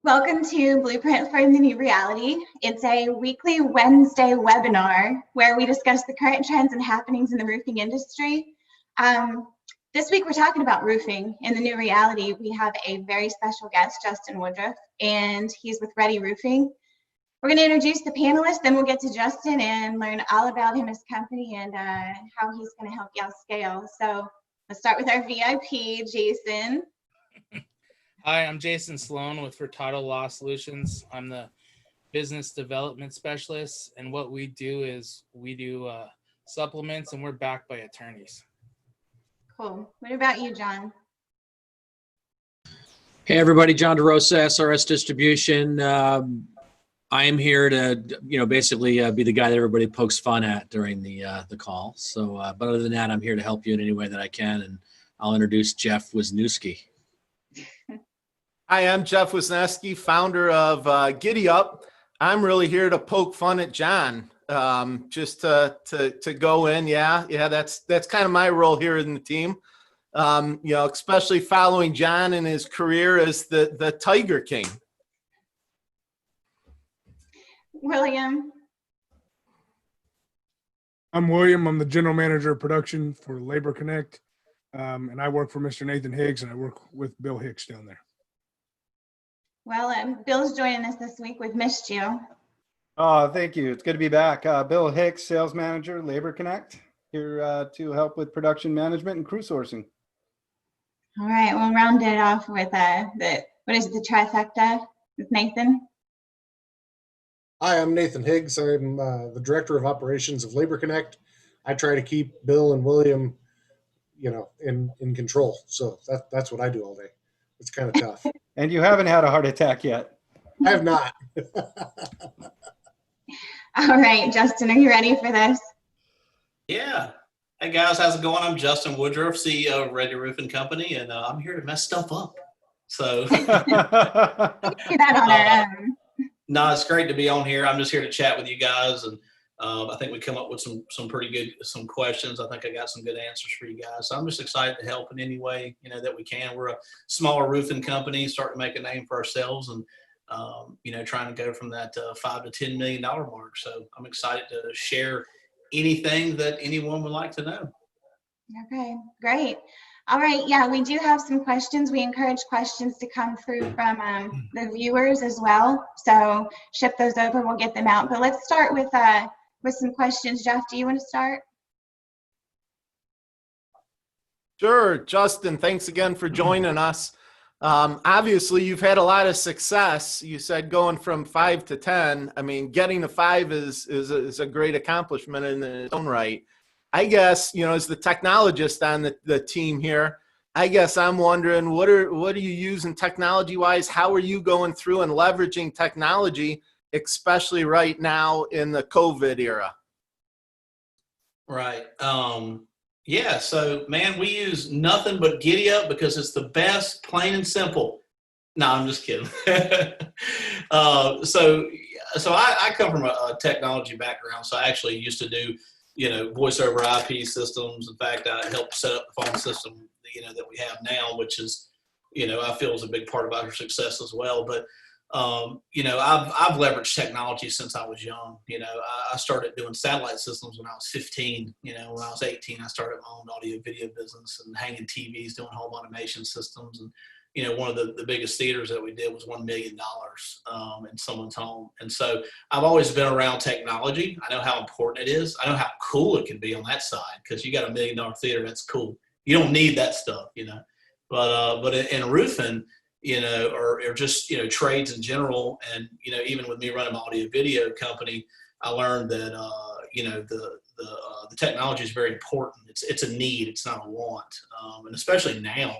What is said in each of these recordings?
Welcome to Blueprint for the New Reality. It's a weekly Wednesday webinar where we discuss the current trends and happenings in the roofing industry. This week we're talking about roofing in the new reality. We have a very special guest, Justin Woodruff, and he's with Ready Roofing. We're going to introduce the panelists, then we'll get to Justin and learn all about him, his company, and how he's going to help y'all scale. So let's start with our VIP, Jason. Hi, I'm Jason Sloan with Title Law Solutions. I'm the business development specialist, and what we do is we do supplements, and we're backed by attorneys. Cool. What about you, John? Hey, everybody. John DeRosa, SRS Distribution. I am here to, basically be the guy that everybody pokes fun at during the call. So, but other than that, I'm here to help you in any way that I can, and I'll introduce Jeff Wisniewski. Hi, I'm Jeff Wisniewski, founder of Giddy Up. I'm really here to poke fun at John, just to go in. Yeah, that's kind of my role here in the team. Especially following John in his career as the Tiger King. William. I'm William. I'm the general manager of production for Labor Connect, and I work for Mr. Nathan Higgs, and I work with Bill Hicks down there. Well, Bill's joining us this week. We've missed you. Oh, thank you. It's good to be back. Bill Hicks, sales manager, Labor Connect, here to help with production management and crew sourcing. All right, we'll round it off with the trifecta with Nathan. Hi, I'm Nathan Higgs. I'm the Director of Operations of Labor Connect. I try to keep Bill and William, in control. So that's what I do all day. It's kind of tough. And you haven't had a heart attack yet. I have not. All right, Justin, are you ready for this? Yeah. Hey, guys, how's it going? I'm Justin Woodruff, CEO of Ready Roofing Company, and I'm here to mess stuff up. So do that on our own. No, it's great to be on here. I'm just here to chat with you guys, and I think we come up with some pretty good questions. I think I got some good answers for you guys. So I'm just excited to help in any way that we can. We're a smaller roofing company, starting to make a name for ourselves, and trying to go from that $5 to $10 million mark. So I'm excited to share anything that anyone would like to know. Okay, great. All right, yeah, we do have some questions. We encourage questions to come through from the viewers as well. So ship those over, we'll get them out. But let's start with some questions. Jeff, do you want to start? Sure, Justin, thanks again for joining us. Obviously, you've had a lot of success. You said going from 5 to 10. I mean, getting to 5 is a great accomplishment in its own right. I guess, as the technologist on the team here, I guess I'm wondering, what are you using technology-wise? How are you going through and leveraging technology, especially right now in the COVID era? Right. Yeah. So, man, we use nothing but Giddy Up because it's the best, plain and simple. No, I'm just kidding. So I come from a technology background. So I actually used to do voice over IP systems. In fact, I helped set up the phone system, that we have now, which is, I feel is a big part of our success as well. But, I've leveraged technology since I was young. I started doing satellite systems when I was 15. When I was 18, I started my own audio video business and hanging TVs, doing home automation systems. And, one of the biggest theaters that we did was $1 million in someone's home. And so I've always been around technology. I know how important it is. I know how cool it can be on that side, because you got $1 million theater. That's cool. You don't need that stuff, but in roofing, or just, trades in general. And, even with me running my audio video company, I learned that, the technology is very important. It's a need. It's not a want. And especially now,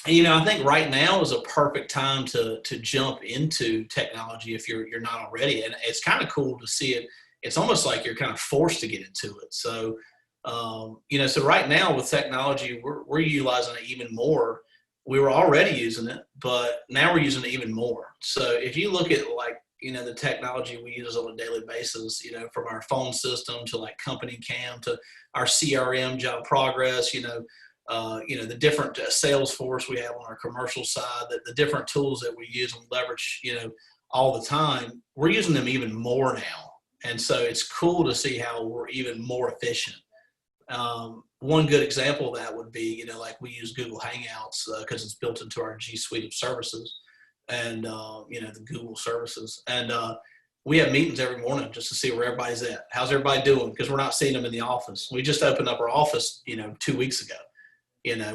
I think right now is a perfect time to jump into technology if you're not already. And it's kind of cool to see it. It's almost like you're kind of forced to get into it. So, so right now with technology, we're utilizing it even more. We were already using it, but now we're using it even more. So if you look at the technology we use on a daily basis, from our phone system to like company cam to our CRM, job progress, the different sales force we have on our commercial side, the different tools that we use and leverage, all the time, we're using them even more now. And so it's cool to see how we're even more efficient. One good example of that would be, like we use Google Hangouts because it's built into our G Suite of services and, the Google services. And we have meetings every morning just to see where everybody's at. How's everybody doing? Because we're not seeing them in the office. We just opened up our office, 2 weeks ago,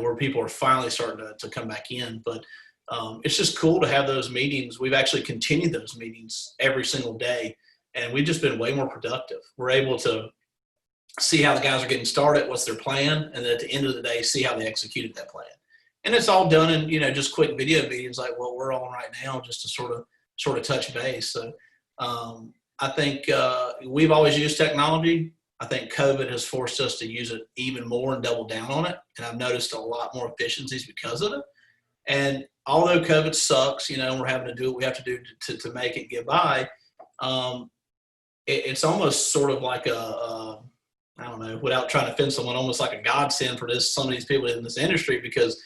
where people are finally starting to come back in. But it's just cool to have those meetings. We've actually continued those meetings every single day, and we've just been way more productive. We're able to see how the guys are getting started, what's their plan, and then at the end of the day, see how they executed that plan. And it's all done in, just quick video meetings like what we're on right now, just to sort of touch base. So I think we've always used technology. I think COVID has forced us to use it even more and double down on it. And I've noticed a lot more efficiencies because of it. And although COVID sucks, we're having to do what we have to do to make it get by, it's almost sort of like I don't know, without trying to offend someone, almost like a godsend for some of these people in this industry, because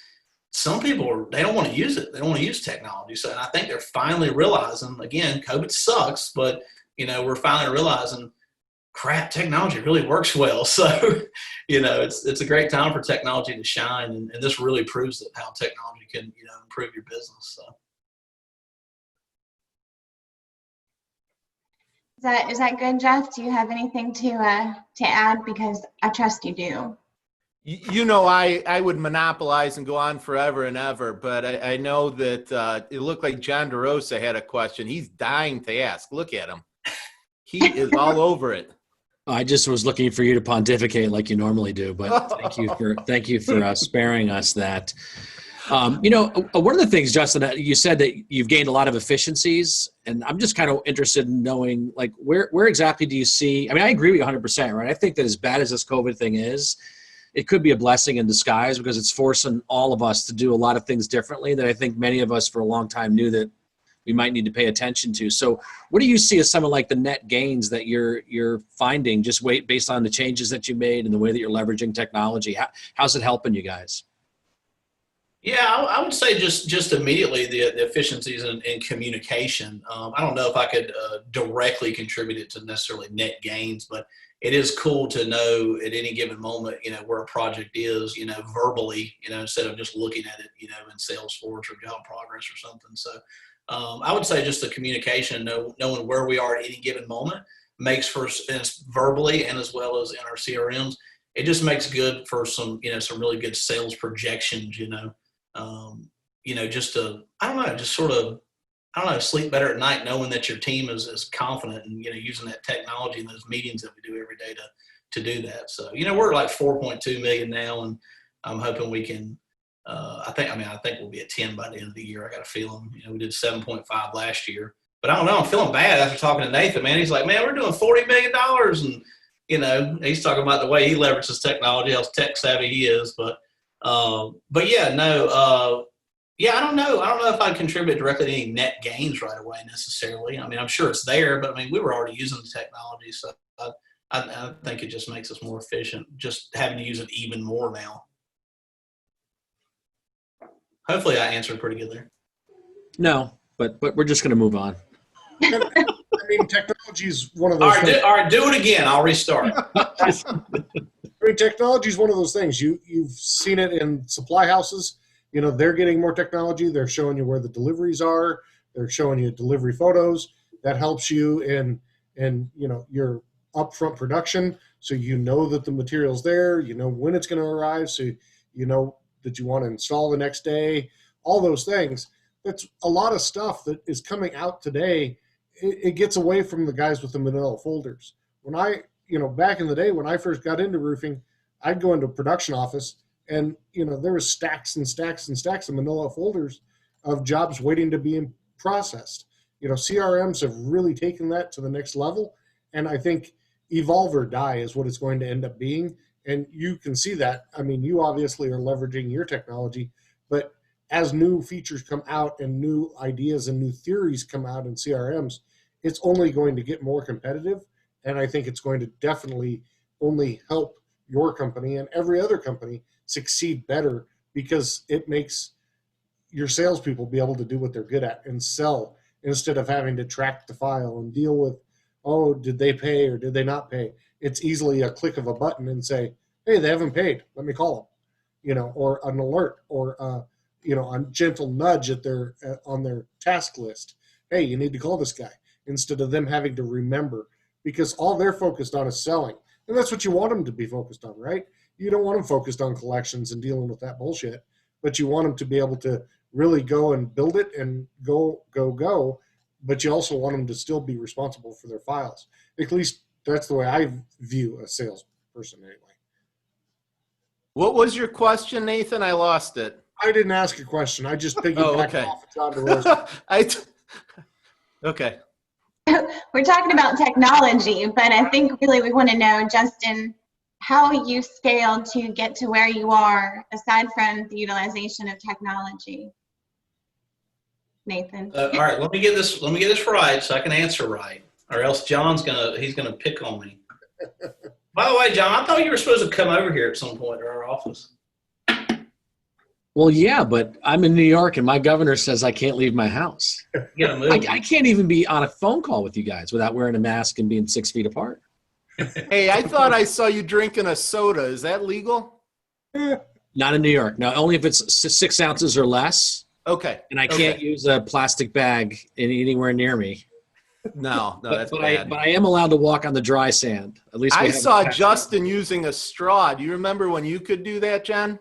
some people, they don't want to use it. They don't want to use technology. So, and I think they're finally realizing, again, COVID sucks, but, we're finally realizing, crap, technology really works well. So, it's a great time for technology to shine. And this really proves that how technology can, improve your business. So. Is that good, Jeff? Do you have anything to add? Because I trust you do. I would monopolize and go on forever and ever, but I know that it looked like John DeRosa had a question. He's dying to ask. Look at him. He is all over it. I just was looking for you to pontificate like you normally do, but thank you for sparing us that. One of the things, Justin, you said that you've gained a lot of efficiencies, and I'm just kind of interested in knowing, like, where exactly do you see? I mean, I agree with you 100%, right? I think that as bad as this COVID thing is, it could be a blessing in disguise because it's forcing all of us to do a lot of things differently that I think many of us for a long time knew that we might need to pay attention to. So what do you see as some of like the net gains that you're finding just based on the changes that you made and the way that you're leveraging technology? How's it helping you guys? Yeah, I would say just immediately the efficiencies in communication. I don't know if I could directly contribute it to necessarily net gains, but it is cool to know at any given moment, where a project is, verbally, instead of just looking at it, in Salesforce or Job Progress or something. So I would say just the communication, knowing where we are at any given moment makes for, verbally and as well as in our CRMs, it just makes good for some really good sales projections, just to, sleep better at night knowing that your team is confident and, using that technology in those meetings that we do every day to do that. So, we're like 4.2 million now, and I'm hoping we can, I think we'll be at 10 by the end of the year. I got a feeling, we did 7.5 last year, but I don't know. I'm feeling bad after talking to Nathan, man. He's like, man, we're doing $40 million. And, he's talking about the way he leverages technology, how tech savvy he is, but yeah, no, I don't know. I don't know if I'd contribute directly to any net gains right away necessarily. I mean, I'm sure it's there, but we were already using the technology. So I think it just makes us more efficient, just having to use it even more now. Hopefully I answered pretty good there. No, but we're just going to move on. Technology is one of those things. All right, do it again. I'll restart. Technology is one of those things. You've seen it in supply houses. They're getting more technology. They're showing you where the deliveries are. They're showing you delivery photos. That helps you in your upfront production. So that the material's there. When it's going to arrive. So that you want to install the next day. All those things. That's a lot of stuff that is coming out today. It gets away from the guys with the manila folders. When back in the day when I first got into roofing, I'd go into a production office and, there was stacks and stacks and stacks of manila folders of jobs waiting to be processed. CRMs have really taken that to the next level. And I think evolve or die is what it's going to end up being. And you can see that. You obviously are leveraging your technology, but as new features come out and new ideas and new theories come out in CRMs, it's only going to get more competitive. And I think it's going to definitely only help your company and every other company succeed better because it makes your salespeople be able to do what they're good at and sell instead of having to track the file and deal with, oh, did they pay or did they not pay? It's easily a click of a button and say, hey, they haven't paid. Let me call them, or an alert or, a gentle nudge on their task list. Hey, you need to call this guy, instead of them having to remember, because all they're focused on is selling. And that's what you want them to be focused on, right? You don't want them focused on collections and dealing with that bullshit, but you want them to be able to really go and build it and go. But you also want them to still be responsible for their files. At least that's the way I view a salesperson anyway. What was your question, Nathan? I lost it. I didn't ask a question. I just piggybacked okay. off of John DeRosa. Okay. We're talking about technology, but I think really we want to know, Justin, how you scaled to get to where you are, aside from the utilization of technology. Nathan. All right, let me get this right so I can answer right, or else John's gonna pick on me. By the way, John, I thought you were supposed to come over here at some point to our office. Well, yeah, but I'm in New York and my governor says I can't leave my house. You gotta move. I can't even be on a phone call with you guys without wearing a mask and being 6 feet apart. Hey, I thought I saw you drinking a soda. Is that legal? Not in New York. No, only if it's 6 ounces or less. Okay. And I can't use a plastic bag anywhere near me. No, that's but bad. I am allowed to walk on the dry sand. At least I saw Justin using a straw. Do you remember when you could do that, John?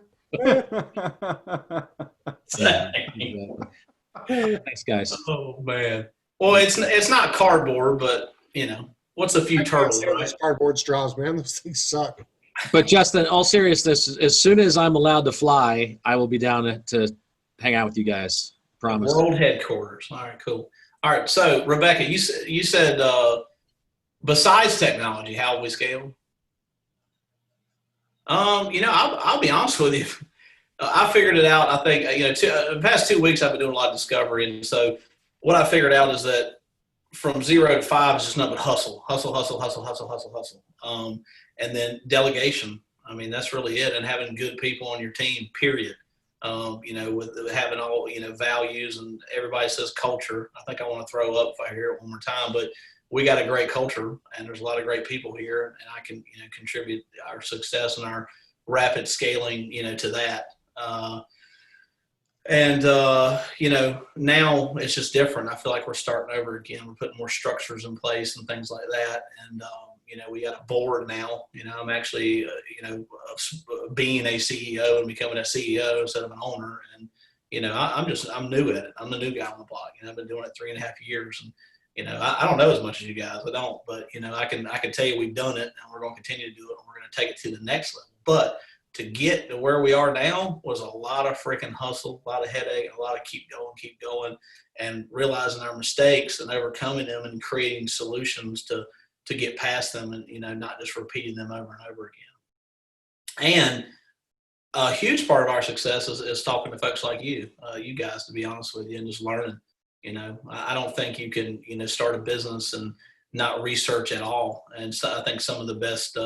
Thanks, guys. Oh man. Well, it's not cardboard, but what's a few turtles? Those cardboard straws, man. Those things suck. But Justin, all seriousness, as soon as I'm allowed to fly, I will be down to hang out with you guys. Promise. World headquarters. All right, cool. All right, so Rebecca, you said besides technology, how have we scaled? I'll be honest with you. I figured it out. I think the past 2 weeks I've been doing a lot of discovery, and so what I figured out is that from 0 to 5 is just nothing but hustle, and then delegation. I mean, that's really it, and having good people on your team. Period. With having all, values, and everybody says culture. I think I want to throw up if I hear it one more time, but we got a great culture and there's a lot of great people here, and I can, contribute our success and our rapid scaling, to that. Now it's just different. I feel like we're starting over again. We're putting more structures in place and things like that. And, we got a board now. I'm actually, being a CEO and becoming a CEO instead of an owner. And, I'm new at it. I'm the new guy on the block. I've been doing it 3.5 years. And, I don't know as much as you guys. I don't. But, I can tell you we've done it, and we're going to continue to do it. And we're going to take it to the next level. But to get to where we are now was a lot of freaking hustle, a lot of headache, a lot of keep going, and realizing our mistakes and overcoming them and creating solutions to get past them, and, not just repeating them over and over again. And a huge part of our success is talking to folks like you guys, to be honest with you, and just learning. I don't think you can, start a business and not research at all. And so I think some of the best,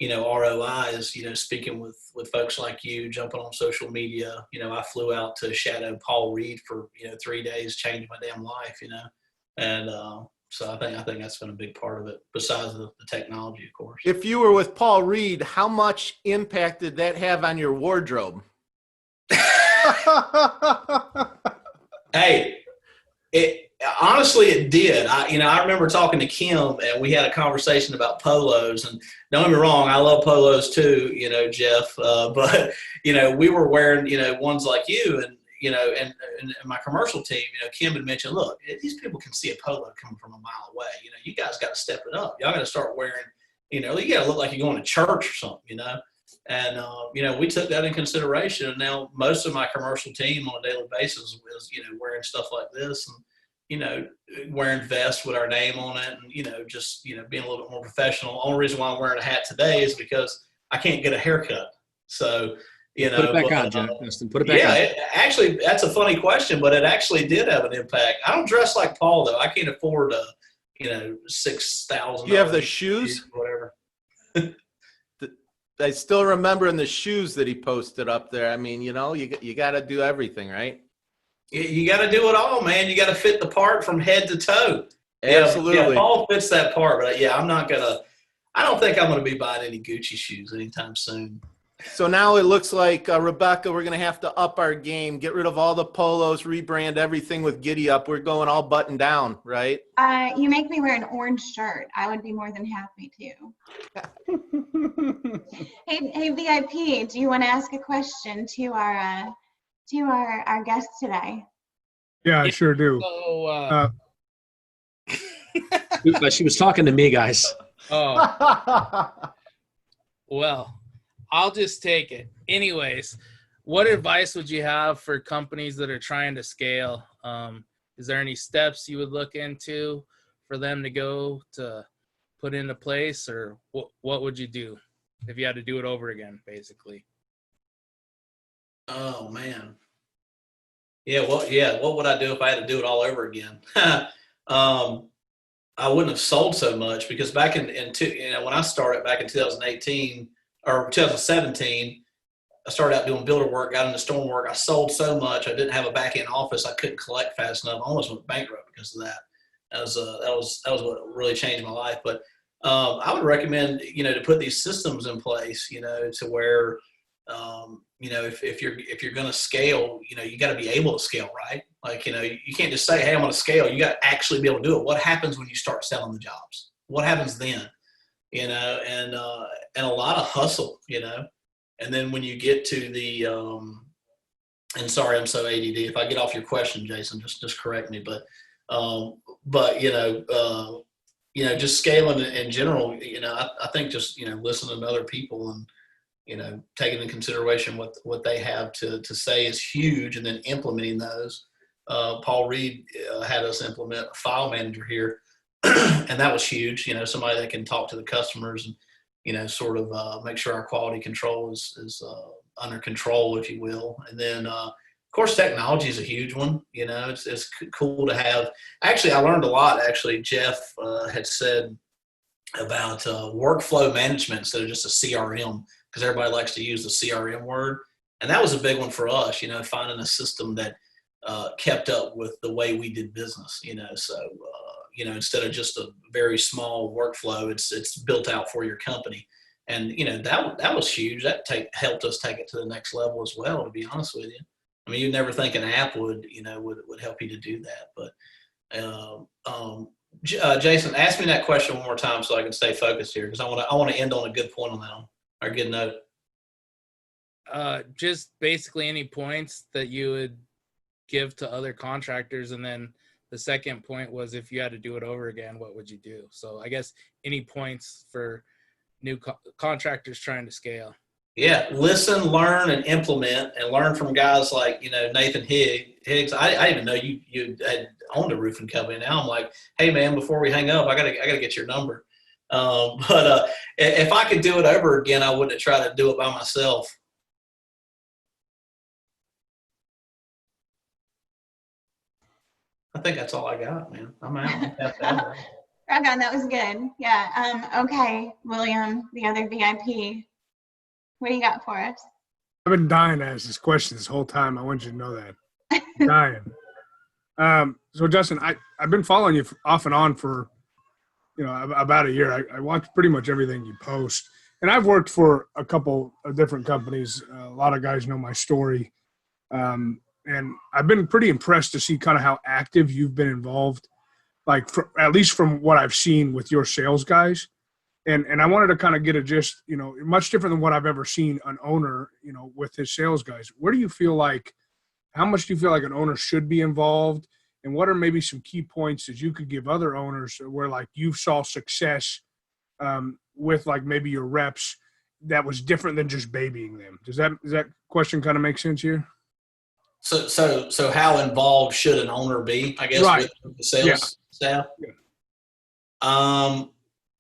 ROI is, speaking with folks like you, jumping on social media. I flew out to shadow Paul Reed for, 3 days, changed my damn life, and so I think that's been a big part of it, besides the technology, of course. If you were with Paul Reed, how much impact did that have on your wardrobe? Hey, honestly, it did. I remember talking to Kim, and we had a conversation about polos. And don't get me wrong, I love polos too, Jeff. But we were wearing, ones like you, and and my commercial team, Kim had mentioned, look, these people can see a polo coming from a mile away. You guys got to step it up. Y'all got to start wearing, you got to look like you're going to church or something, And, we took that in consideration. And now most of my commercial team on a daily basis is, wearing stuff like this and, wearing vests with our name on it and, just, being a little bit more professional. Only reason why I'm wearing a hat today is because I can't get a haircut. So, put it back on, Justin. Put it back on. Actually, that's a funny question, but it actually did have an impact. I don't dress like Paul, though. I can't afford $6,000. Do you have the shoes? Whatever. I still remember in the shoes that he posted up there. I mean, you got to do everything, right? You got to do it all, man. You got to fit the part from head to toe. Absolutely. Yeah, Paul fits that part, but yeah, I don't think I'm going to be buying any Gucci shoes anytime soon. So now it looks like, Rebecca, we're going to have to up our game, get rid of all the polos, rebrand everything with Giddy Up. We're going all buttoned down, right? You make me wear an orange shirt. I would be more than happy to. Hey, VIP, do you want to ask a question to our guest today? Yeah, I sure do. So, She was talking to me, guys. well, I'll just take it. Anyways, what advice would you have for companies that are trying to scale? Is there any steps you would look into for them to go to put into place, or what would you do if you had to do it over again, basically? Oh, man. Yeah, what would I do if I had to do it all over again? I wouldn't have sold so much, because back when I started back in 2018 or 2017, I started out doing builder work, got into storm work. I sold so much. I didn't have a back end office. I couldn't collect fast enough. I almost went bankrupt because of that. That was what really changed my life. But I would recommend, to put these systems in place, to where, if you're going to scale, you got to be able to scale, right? Like, you can't just say, hey, I'm going to scale. You got to actually be able to do it. What happens when you start selling the jobs? What happens then? And a lot of hustle, and then when you get to the, and sorry, I'm so ADD. If I get off your question, Jason, just correct me. But just scaling in general, I think just, listening to other people and, taking into consideration what they have to say is huge, and then implementing those. Paul Reed had us implement a file manager here, and that was huge. Somebody that can talk to the customers and, sort of make sure our quality control is under control, if you will. And then, of course, technology is a huge one. It's cool to have. Actually, I learned a lot. Actually, Jeff had said about workflow management instead of just a CRM, because everybody likes to use the CRM word. And that was a big one for us, finding a system that kept up with the way we did business, so, instead of just a very small workflow, it's built out for your company. And, that was huge. That helped us take it to the next level as well, to be honest with you. I mean, you'd never think an app would help you to do that. But Jason, ask me that question one more time so I can stay focused here, because I want to end on a good point on that one, or a good note. Just basically any points that you would give to other contractors, and then the second point was, if you had to do it over again, what would you do? So I guess any points for new contractors trying to scale. Yeah, listen, learn, and implement, and learn from guys like, Nathan Higgs. I didn't even know you had owned a roofing company. Now I'm like, hey man, before we hang up, I gotta get your number. But if I could do it over again, I wouldn't have tried to do it by myself. I think that's all I got, man. I'm out. Rock on, that was good. Yeah. Okay, William, the other VIP. What do you got for us? I've been dying to ask this question this whole time. I want you to know that. Dying. So Justin, I've been following you off and on for, about a year. I watch pretty much everything you post, and I've worked for a couple of different companies. A lot of guys know my story. And I've been pretty impressed to see kind of how active you've been involved, like at least from what I've seen with your sales guys. And I wanted to kind of get a gist, much different than what I've ever seen an owner, with his sales guys. How much do you feel like an owner should be involved? And what are maybe some key points that you could give other owners where like you saw success with like maybe your reps that was different than just babying them? Does that question kind of make sense here? So how involved should an owner be, I guess, right, with the sales staff? Yeah.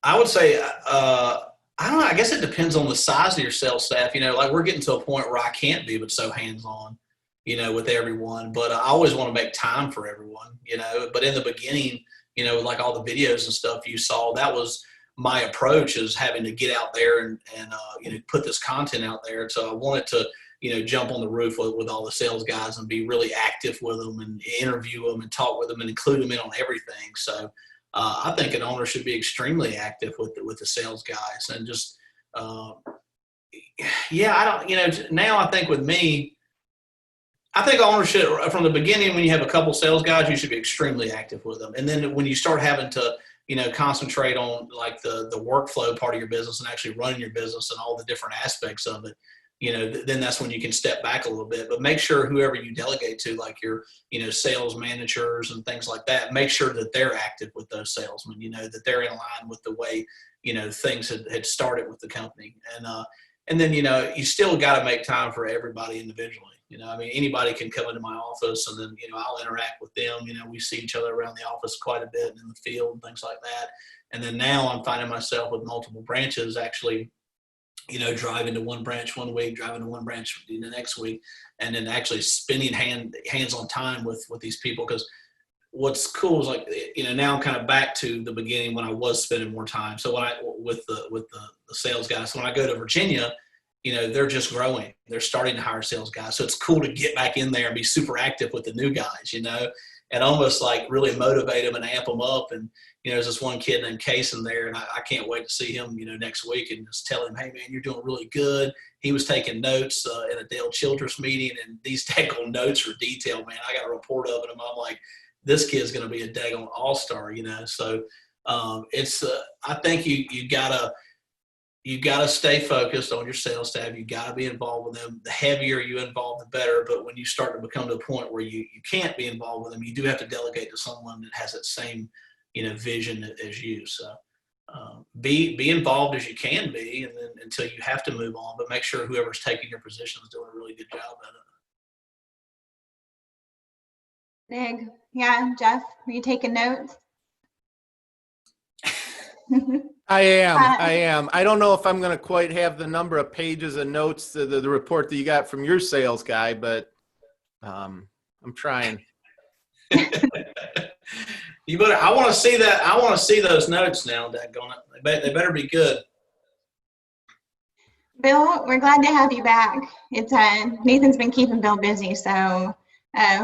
I would say, I don't know, I guess it depends on the size of your sales staff. Like we're getting to a point where I can't be but so hands-on, with everyone. But I always want to make time for everyone, But in the beginning, like all the videos and stuff you saw, that was my approach is having to get out there and put this content out there. And so I wanted to, jump on the roof with all the sales guys and be really active with them and interview them and talk with them and include them in on everything. So I think an owner should be extremely active with the sales guys and just, now I think with me, I think ownership from the beginning, when you have a couple sales guys, you should be extremely active with them. And then when you start having to, concentrate on like the workflow part of your business and actually running your business and all the different aspects of it, then that's when you can step back a little bit. But make sure whoever you delegate to, like your, sales managers and things like that, make sure that they're active with those salesmen, that they're in line with the way, things had started with the company. And then, you still got to make time for everybody individually. Anybody can come into my office and then, I'll interact with them. We see each other around the office quite a bit and in the field and things like that. And then now I'm finding myself with multiple branches actually, driving to one branch one week, driving to one branch the next week, and then actually spending hands-on time with these people. Because what's cool is like, now I'm kind of back to the beginning when I was spending more time. So with the sales guys, so when I go to Virginia, they're just growing. They're starting to hire sales guys. So it's cool to get back in there and be super active with the new guys, and almost like really motivate them and amp them up. And, there's this one kid named Case in there, and I can't wait to see him, next week and just tell him, hey, man, you're doing really good. He was taking notes in a Dale Childress meeting, and these daggone notes are detailed, man. I got a report of it, and I'm like, this kid's going to be a daggone all-star, So it's I think you gotta stay focused on your sales staff. You gotta be involved with them. The heavier you involve, the better. But when you start to become to a point where you can't be involved with them, you do have to delegate to someone that has that same, vision as you. So be involved as you can be, and then until you have to move on. But make sure whoever's taking your position is doing a really good job at it. Big. Yeah, Jeff, are you taking notes? I am. I don't know if I'm going to quite have the number of pages of notes to the report that you got from your sales guy, but I'm trying. I want to see that. I want to see those notes now. They better be good. Bill, we're glad to have you back. It's Nathan's been keeping Bill busy, so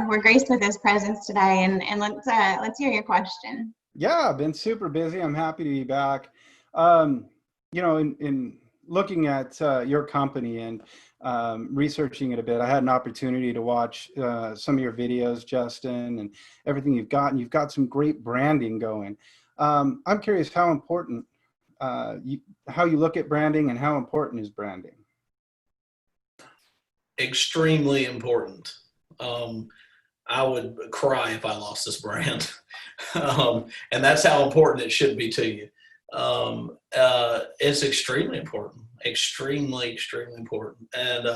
we're graced with his presence today. And let's hear your question. Yeah, I've been super busy. I'm happy to be back. In looking at your company and researching it a bit, I had an opportunity to watch some of your videos, Justin, and everything you've got. And you've got some great branding going. I'm curious how important, how you look at branding and how important is branding? Extremely important. I would cry if I lost this brand. And that's how important it should be to you. It's extremely important, extremely important. And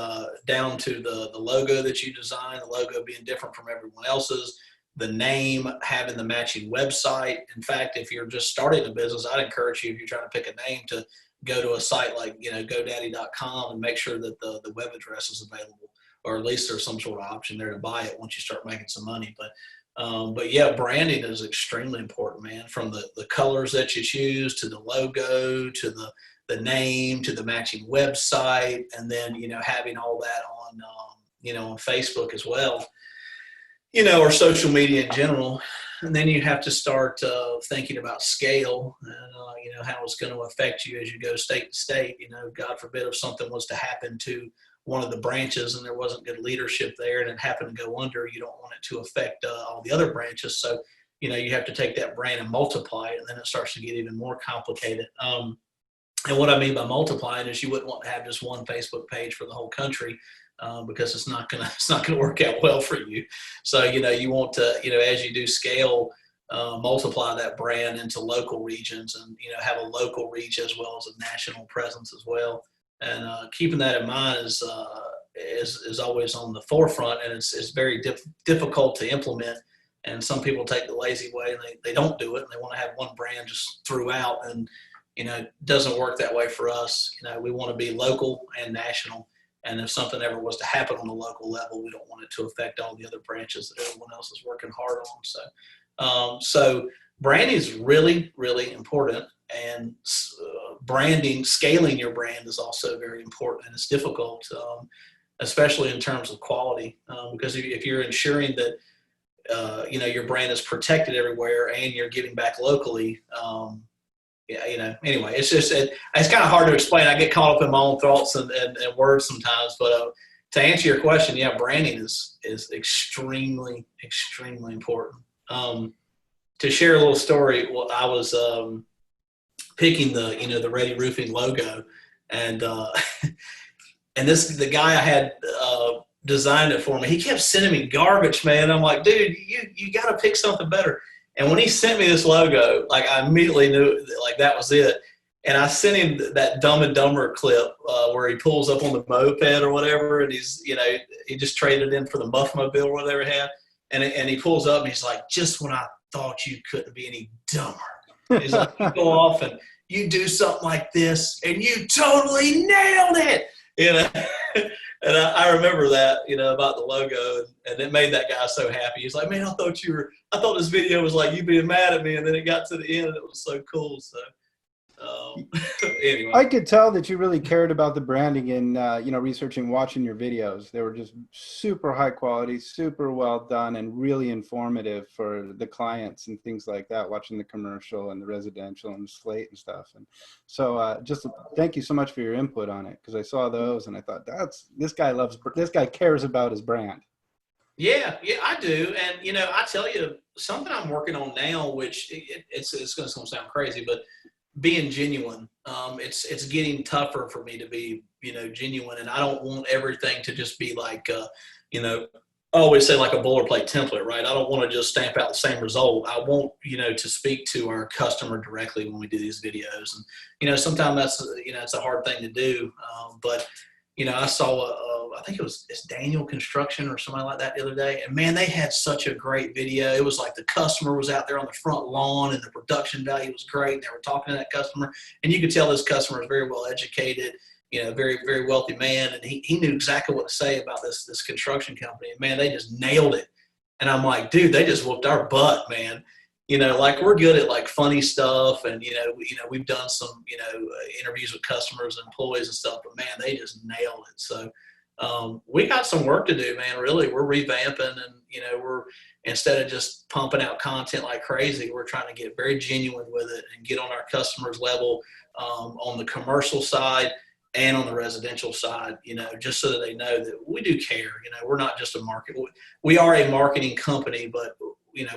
down to the logo that you design, the logo being different from everyone else's, the name, having the matching website. In fact, if you're just starting a business, I'd encourage you, if you're trying to pick a name, to go to a site like, GoDaddy.com and make sure that the web address is available, or at least there's some sort of option there to buy it once you start making some money. But yeah, branding is extremely important, man. From the colors that you choose, to the logo, to the name, to the matching website, and then, having all that on Facebook as well, or social media in general. And then you have to start thinking about scale and, how it's going to affect you as you go state to state. God forbid if something was to happen to one of the branches and there wasn't good leadership there and it happened to go under, you don't want it to affect all the other branches. So, you have to take that brand and multiply it, and then it starts to get even more complicated. And what I mean by multiplying is you wouldn't want to have just one Facebook page for the whole country, because it's not gonna work out well for you. So, you want to, as you do scale, multiply that brand into local regions, and, have a local reach as well as a national presence as well. And keeping that in mind is always on the forefront, and it's very difficult to implement. And some people take the lazy way and they don't do it, and they want to have one brand just throughout. And, it doesn't work that way for us. We want to be local and national. And if something ever was to happen on the local level, we don't want it to affect all the other branches that everyone else is working hard on. So branding is really, really important. and branding, scaling your brand is also very important, and it's difficult, especially in terms of quality, because if you're ensuring that your brand is protected everywhere and you're giving back locally. Anyway, it's kind of hard to explain. I get caught up in my own thoughts and words sometimes, but to answer your question, yeah, branding is extremely, extremely important. To share a little story, well, I was picking the Ready Roofing logo, and and the guy I had designed it for me, he kept sending me garbage, man. I'm like, dude, you got to pick something better. And when he sent me this logo, like, I immediately knew like that was it. And I sent him that Dumb and Dumber clip where he pulls up on the moped or whatever, and he just traded in for the Muffmobile or whatever he had. And he pulls up and he's like, just when I thought you couldn't be any dumber. He's like, you go off and you do something like this and you totally nailed it. And I remember that, about the logo, and it made that guy so happy. He's like, man, I thought this video was like you being mad at me, and then it got to the end and it was so cool. So anyway. I could tell that you really cared about the branding and, researching, watching your videos. They were just super high quality, super well done, and really informative for the clients and things like that, watching the commercial and the residential and the slate and stuff. And so just thank you so much for your input on it, because I saw those and I thought, this guy cares about his brand. Yeah, I do. And, I tell you, something I'm working on now, which it's going to sound crazy, but being genuine, it's getting tougher for me to be, genuine. And I don't want everything to just be like, I always say like a boilerplate template, right? I don't want to just stamp out the same result. I want, to speak to our customer directly when we do these videos. And, sometimes that's, it's a hard thing to do. But, I saw, I think it's Daniel Construction or something like that the other day. And man, they had such a great video. It was like the customer was out there on the front lawn and the production value was great. And they were talking to that customer. And you could tell this customer is very well educated, very, very wealthy man. And he knew exactly what to say about this construction company. And man, they just nailed it. And I'm like, dude, they just whooped our butt, man. Like we're good at like funny stuff, and we've done some interviews with customers and employees and stuff, but man, they just nailed it. So we got some work to do, man. Really, we're revamping, and we're, instead of just pumping out content like crazy, we're trying to get very genuine with it and get on our customers' level on the commercial side and on the residential side, just so that they know that we do care. We're not just a market. We are a marketing company, but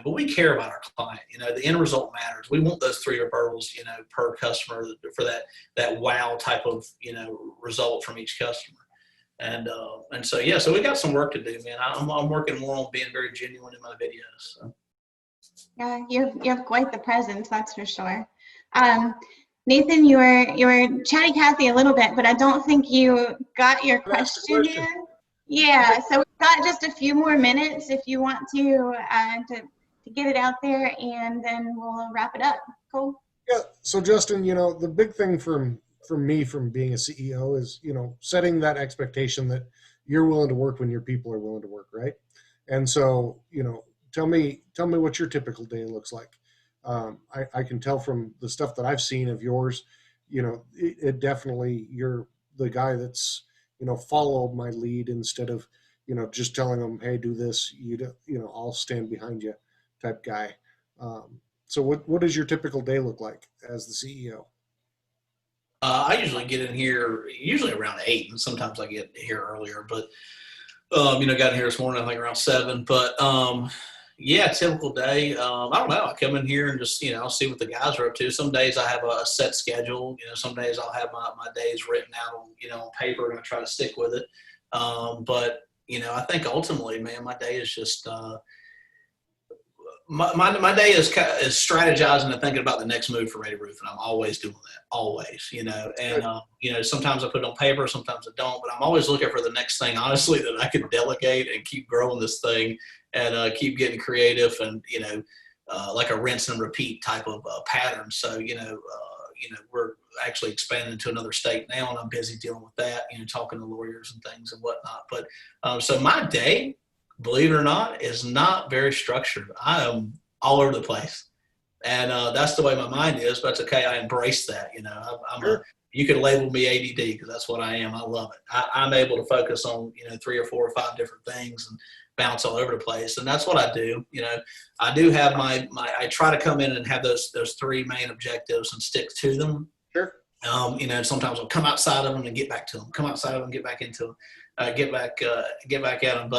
we care about our client. The end result matters. We want those 3 referrals, per customer for that wow type of, result from each customer. And so, yeah, so we got some work to do, man. I'm working more on being very genuine in my videos. So. Yeah, you have quite the presence, that's for sure. Nathan, you were chatty Cathy a little bit, but I don't think you got your question in. Yeah, so we've got just a few more minutes if you want to get it out there, and then we'll wrap it up. Cool. Yeah. So Justin, the big thing from me from being a CEO is, setting that expectation that you're willing to work when your people are willing to work, right? And so, tell me what your typical day looks like. I can tell from the stuff that I've seen of yours, it definitely, you're the guy that's, followed my lead instead of, just telling them, hey, do this, I'll stand behind you type guy. So what does your typical day look like as the CEO? I usually get in here around 8, and sometimes I get here earlier, but, got in here this morning, I think around 7, but, yeah, typical day. I don't know. I come in here and just, I'll see what the guys are up to. Some days I have a set schedule. Some days I'll have my days written out on, on paper, and I try to stick with it. But, I think ultimately, man, my day is just, my day is strategizing and thinking about the next move for Ready Roof, and I'm always doing that, always, and sometimes I put it on paper, sometimes I don't, but I'm always looking for the next thing, honestly, that I can delegate and keep growing this thing and keep getting creative and like a rinse and repeat type of pattern. So we're actually expanding to another state now, and I'm busy dealing with that, talking to lawyers and things and whatnot. But so my day, believe it or not, is not very structured. I am all over the place. And that's the way my mind is, but it's okay. I embrace that. You can label me ADD because that's what I am. I love it. I'm able to focus on, 3 or 4 or 5 different things and bounce all over the place. And that's what I do. I do have I try to come in and have those 3 main objectives and stick to them. Sure. Sometimes I'll come outside of them and get back to them, come outside of them, get back into them, get back at them.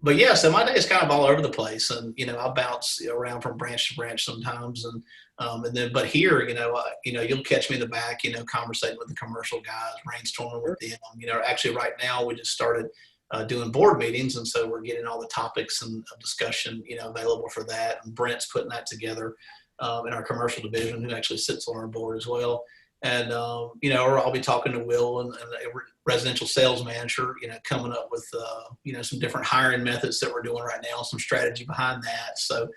But yeah, so my day is kind of all over the place, and I'll bounce around from branch to branch sometimes, but here, you'll catch me in the back, conversating with the commercial guys, brainstorming with them. Actually, right now we just started doing board meetings, and so we're getting all the topics and discussion, available for that. And Brent's putting that together in our commercial division, who actually sits on our board as well. And, or I'll be talking to Will and a residential sales manager, coming up with, some different hiring methods that we're doing right now, some strategy behind that. So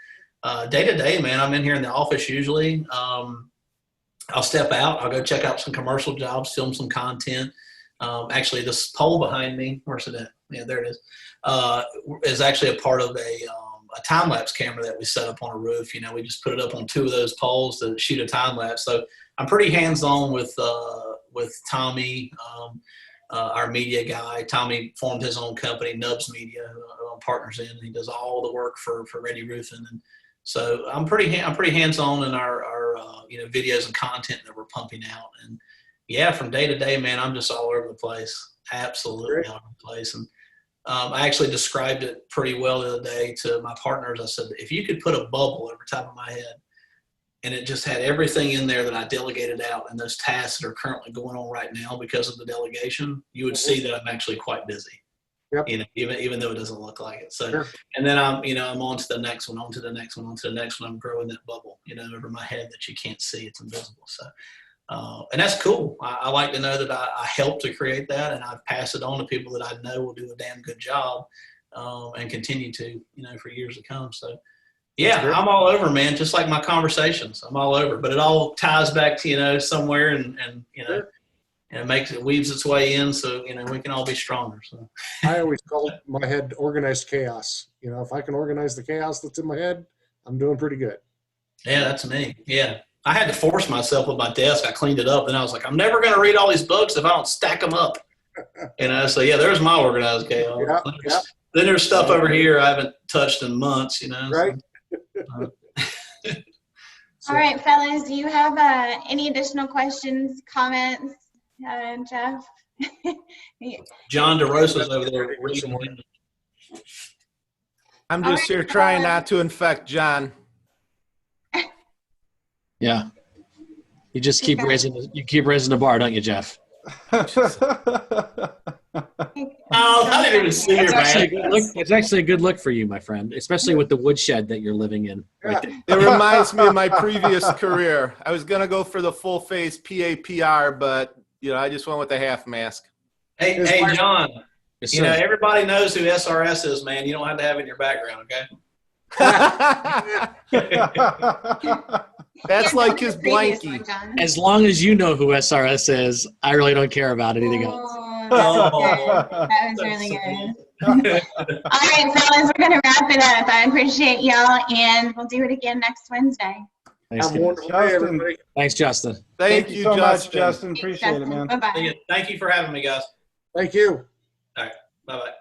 day to day, man, I'm in here in the office usually. I'll step out, I'll go check out some commercial jobs, film some content. Actually, this pole behind me, where's it at? Yeah, there it is actually a part of a time-lapse camera that we set up on a roof. We just put it up on 2 of those poles to shoot a time-lapse. So I'm pretty hands-on with Tommy, our media guy. Tommy formed his own company, Nubs Media, who I'm partners in. He does all the work for Ready Roofing, and so I'm pretty hands-on in our videos and content that we're pumping out. And yeah, from day to day, man, I'm just all over the place, absolutely all over the place. And I actually described it pretty well the other day to my partners. I said, if you could put a bubble over top of my head, and it just had everything in there that I delegated out and those tasks that are currently going on right now because of the delegation, you would see that I'm actually quite busy. Yep. Even though it doesn't look like it. So, sure. And then I'm on to the next one, on to the next one, on to the next one. I'm growing that bubble, over my head that you can't see. It's invisible. So, and that's cool. I like to know that I helped to create that, and I've passed it on to people that I know will do a damn good job, and continue to, for years to come. So, yeah, I'm all over, man. Just like my conversations, I'm all over. But it all ties back to somewhere, and sure. And it weaves its way in, so we can all be stronger. So I always call my head organized chaos. If I can organize the chaos that's in my head, I'm doing pretty good. Yeah, that's me. Yeah, I had to force myself with my desk. I cleaned it up, and I was like, I'm never going to read all these books if I don't stack them up. So yeah, there's my organized chaos. Yeah. Then there's stuff over here I haven't touched in months. Right. So. All right, fellas, do you have any additional questions, comments, Jeff? John DeRosa's over there. I'm just here trying not to infect John. Yeah. You just keep raising the bar, don't you, Jeff? I didn't even see your man. It's actually a good look for you, my friend, especially with the woodshed that you're living in. Right there. It reminds me of my previous career. I was going to go for the full face PAPR, but I just went with the half mask. Hey, John. Yes, everybody knows who SRS is, man. You don't have to have it in your background, okay? That's like his blankie. As long as you know who SRS is, I really don't care about anything else. That was really good. All right, fellas, we're going to wrap it up. I appreciate y'all, and we'll do it again next Wednesday. Thanks, have a wonderful day, everybody. Thanks, Justin. Thank you so Justin. much, Justin. Appreciate it, man. Bye-bye. Thank you for having me, guys. Thank you. All right. Bye-bye.